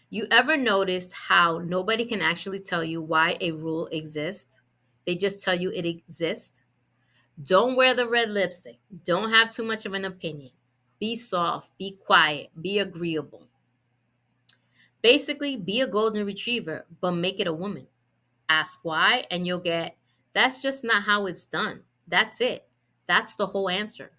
You ever noticed how nobody can actually tell you why a rule exists? They just tell you it exists. Don't wear the red lipstick. Don't have too much of an opinion. Be soft, be quiet, be agreeable. Basically, be a golden retriever, but make it a woman. Ask why, and you'll get that's just not how it's done. That's it. That's the whole answer.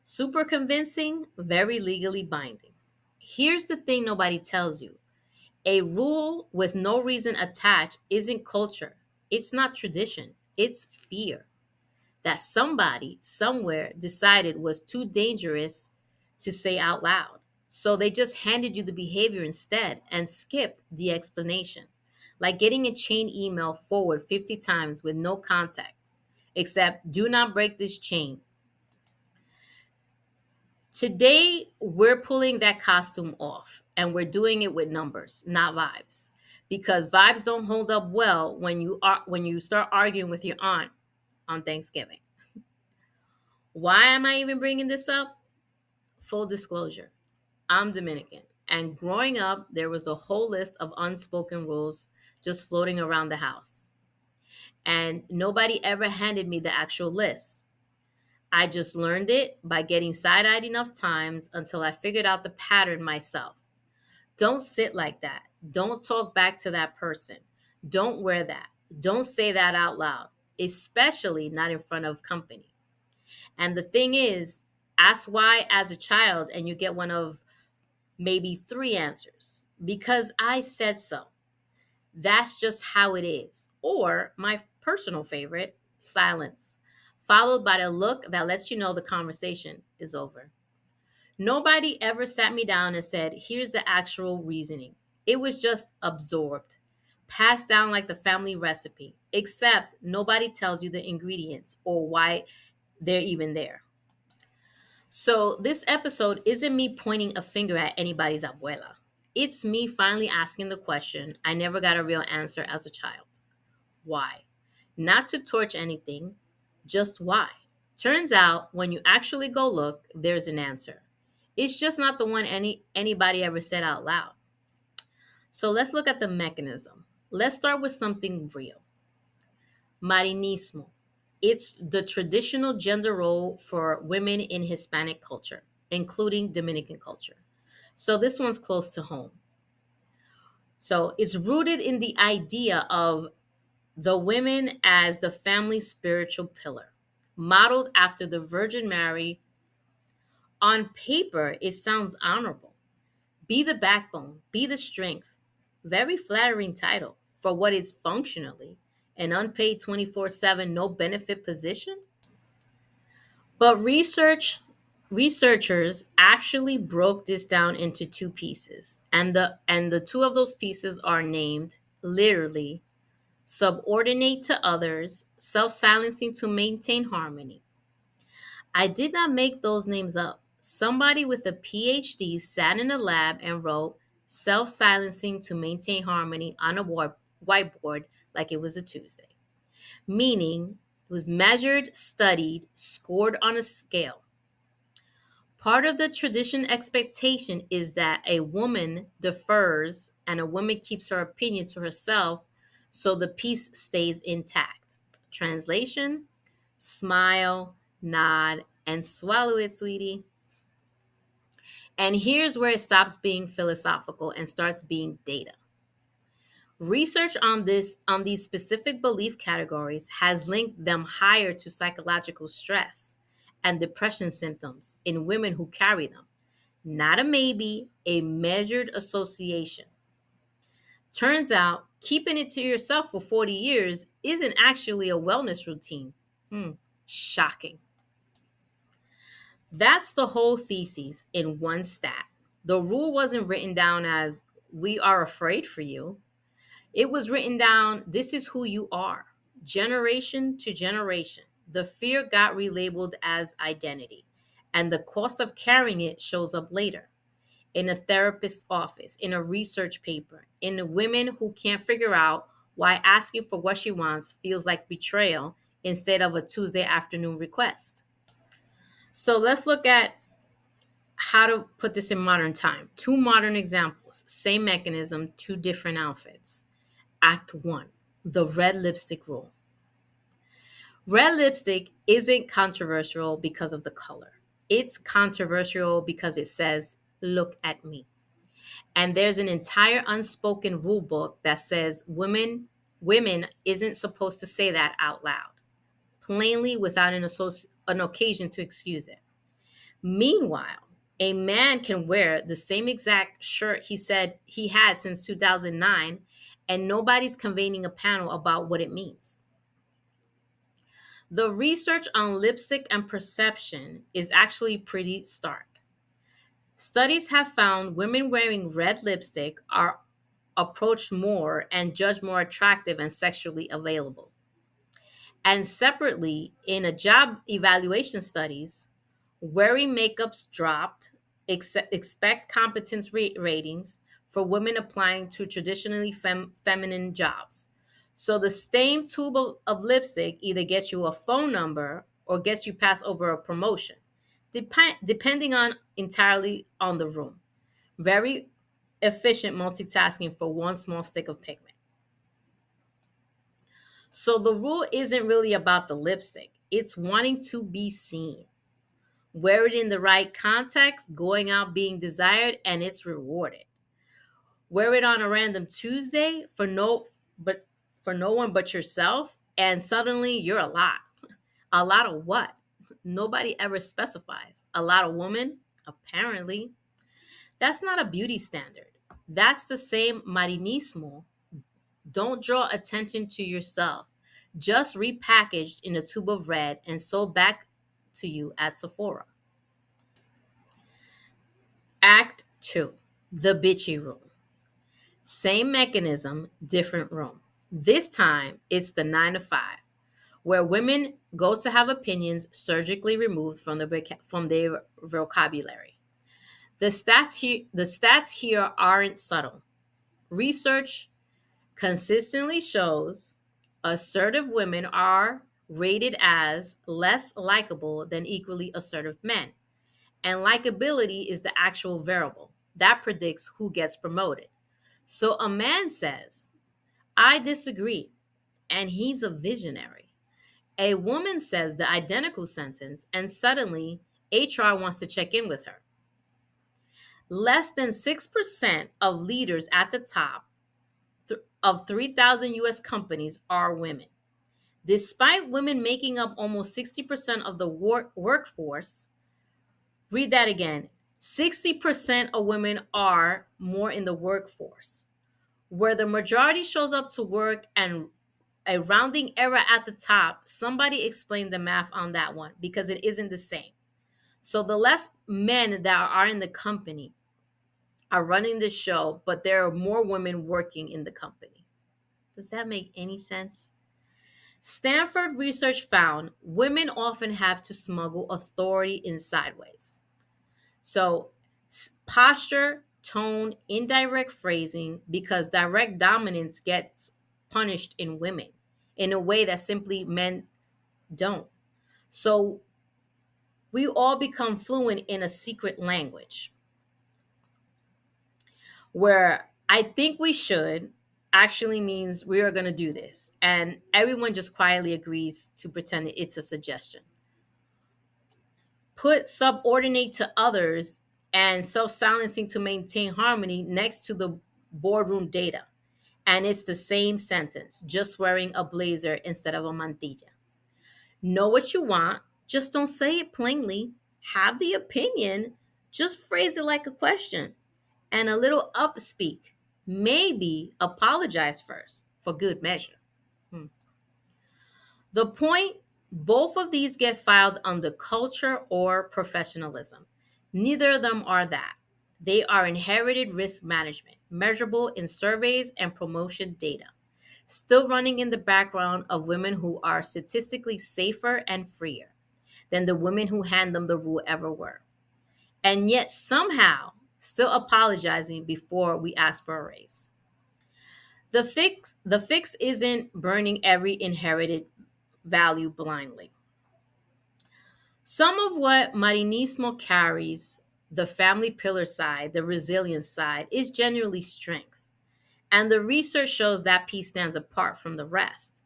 Super convincing, very legally binding. Here's the thing nobody tells you: a rule with no reason attached isn't culture, it's not tradition, it's fear that somebody somewhere decided was too dangerous to say out loud. So they just handed you the behavior instead and skipped the explanation. Like getting a chain email forward 50 times with no context, except do not break this chain. Today, we're pulling that costume off and we're doing it with numbers, not vibes. Because vibes don't hold up well when you start arguing with your aunt on Thanksgiving. Why am I even bringing this up? Full disclosure, I'm Dominican. And growing up, there was a whole list of unspoken rules just floating around the house. And nobody ever handed me the actual list. I just learned it by getting side eyed enough times until I figured out the pattern myself. Don't sit like that. Don't talk back to that person. Don't wear that. Don't say that out loud, especially not in front of company. And the thing is, ask why as a child and you get one of maybe three answers. Because I said so. That's just how it is. Or my personal favorite, silence, followed by the look that lets you know the conversation is over. Nobody ever sat me down and said, here's the actual reasoning. It was just absorbed, passed down like the family recipe, except nobody tells you the ingredients or why they're even there. So, this episode isn't me pointing a finger at anybody's abuela. It's me finally asking the question I never got a real answer as a child: why? Not to torch anything, just why. Turns out, when you actually go look, there's an answer. It's just not the one anybody ever said out loud. So let's look at the mechanism. Let's start with something real. Marinismo. It's the traditional gender role for women in Hispanic culture, including Dominican culture. So this one's close to home. So it's rooted in the idea of the women as the family's spiritual pillar, modeled after the Virgin Mary. On paper, it sounds honorable. Be the backbone, be the strength. Very flattering title for what is functionally an unpaid 24/7 no benefit position. But researchers actually broke this down into two pieces. And the two of those pieces are named literally subordinate to others, self-silencing to maintain harmony. I did not make those names up. Somebody with a PhD sat in a lab and wrote self silencing to maintain harmony on a whiteboard like it was a Tuesday, meaning it was measured, studied, scored on a scale. Part of the tradition expectation is that a woman defers and a woman keeps her opinion to herself so the peace stays intact. Translation: smile, nod, and swallow it, sweetie. And here's where it stops being philosophical and starts being data. Research on these specific belief categories has linked them higher to psychological stress and depression symptoms in women who carry them. Not a maybe, a measured association. Turns out keeping it to yourself for 40 years isn't actually a wellness routine. Hmm, shocking. That's the whole thesis in one stat. The rule wasn't written down as we are afraid for you. It was written down, this is who you are, generation to generation. The fear got relabeled as identity, and the cost of carrying it shows up later in a therapist's office, in a research paper, in the women who can't figure out why asking for what she wants feels like betrayal instead of a Tuesday afternoon request. So let's look at How to put this in modern time? Two modern examples, same mechanism, two different outfits. Act one, the red lipstick rule. Red lipstick isn't controversial because of the color. It's controversial because it says, look at me. And there's an entire unspoken rule book that says women isn't supposed to say that out loud, plainly without an occasion to excuse it. Meanwhile, a man can wear the same exact shirt he said he had since 2009, and nobody's convening a panel about what it means. The research on lipstick and perception is actually pretty stark. Studies have found women wearing red lipstick are approached more and judged more attractive and sexually available. And separately, in a job evaluation studies, wearing makeups dropped, expect competence ratings for women applying to traditionally feminine jobs. So the same tube of lipstick either gets you a phone number or gets you passed over a promotion, depending on entirely on the room. Very efficient multitasking for one small stick of pigment. So the rule isn't really about the lipstick. It's wanting to be seen. Wear it in the right context, going out being desired, and it's rewarded. Wear it on a random Tuesday but for no one but yourself, and suddenly you're a lot. A lot of what? Nobody ever specifies. A lot of woman? Apparently. That's not a beauty standard. That's the same marinismo. Don't draw attention to yourself. Just repackaged in a tube of red and sold back to you at Sephora. Act 2, the bitchy room. Same mechanism, different room. This time, it's the 9 to 5, where women go to have opinions surgically removed from, from their vocabulary. The stats here aren't subtle. Research consistently shows assertive women are rated as less likable than equally assertive men. And likability is the actual variable that predicts who gets promoted. So a man says, I disagree, and he's a visionary. A woman says the identical sentence, and suddenly HR wants to check in with her. Less than 6% of leaders at the top of 3,000 US companies are women. Despite women making up almost 60% of the workforce, read that again. 60% of women are more in the workforce. Where the majority shows up to work and a rounding error at the top, somebody explain the math on that one because it isn't the same. So the less men that are in the company are running the show, but there are more women working in the company. Does that make any sense? Stanford research found women often have to smuggle authority in sideways. So, posture, tone, indirect phrasing, because direct dominance gets punished in women in a way that simply men don't. So, we all become fluent in a secret language where I think we should actually means we are going to do this. And everyone just quietly agrees to pretend it's a suggestion. Put subordinate to others and self silencing to maintain harmony next to the boardroom data. And it's the same sentence, just wearing a blazer instead of a mantilla. Know what you want, just don't say it plainly. Have the opinion, just phrase it like a question. And a little upspeak. Maybe apologize first for good measure. The point, both of these get filed under culture or professionalism. Neither of them are that. They are inherited risk management, measurable in surveys and promotion data, still running in the background of women who are statistically safer and freer than the women who hand them the rule ever were. And yet somehow still apologizing before we ask for a raise. The fix isn't burning every inherited value blindly. Some of what Marinismo carries the family pillar side, the resilience side, is generally strength. And the research shows that piece stands apart from the rest.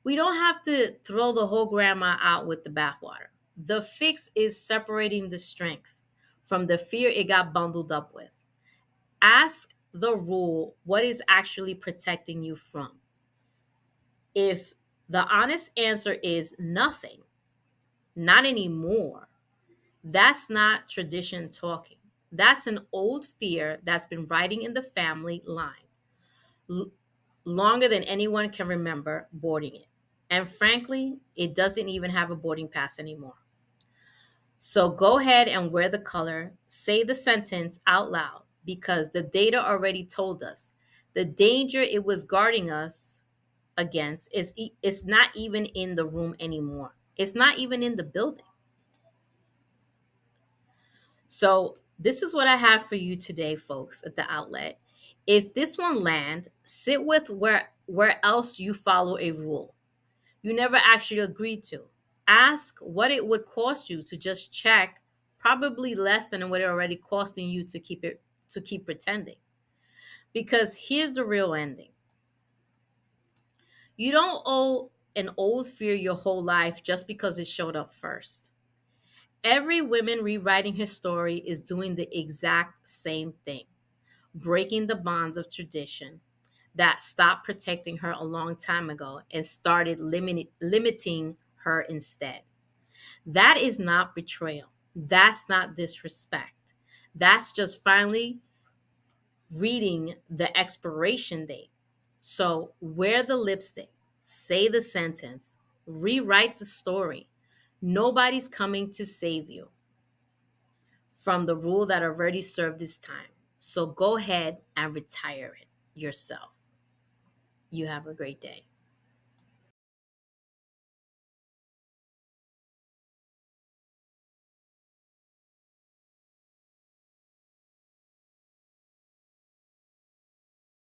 We don't have to throw the whole grandma out with the bathwater. The fix is separating the strength from the fear it got bundled up with. Ask the rule what is actually protecting you from. If the honest answer is nothing, not anymore, that's not tradition talking. That's an old fear that's been riding in the family line l- longer than anyone can remember boarding it. And frankly, it doesn't even have a boarding pass anymore. So go ahead and wear the color, say the sentence out loud because the data already told us the danger it was guarding us against is not even in the room anymore. It's not even in the building. So this is what I have for you today, folks, at the outlet. If this one land, sit with where else you follow a rule you never actually agreed to. Ask what it would cost you to just check, probably less than what it already costing you to keep pretending. Because here's the real ending. You don't owe an old fear your whole life just because it showed up first. Every woman rewriting her story is doing the exact same thing, breaking the bonds of tradition that stopped protecting her a long time ago and started limiting her instead. That is not betrayal. That's not disrespect. That's just finally reading the expiration date. So wear the lipstick, say the sentence, rewrite the story. Nobody's coming to save you from the rule that already served its time. So go ahead and retire it yourself. You have a great day.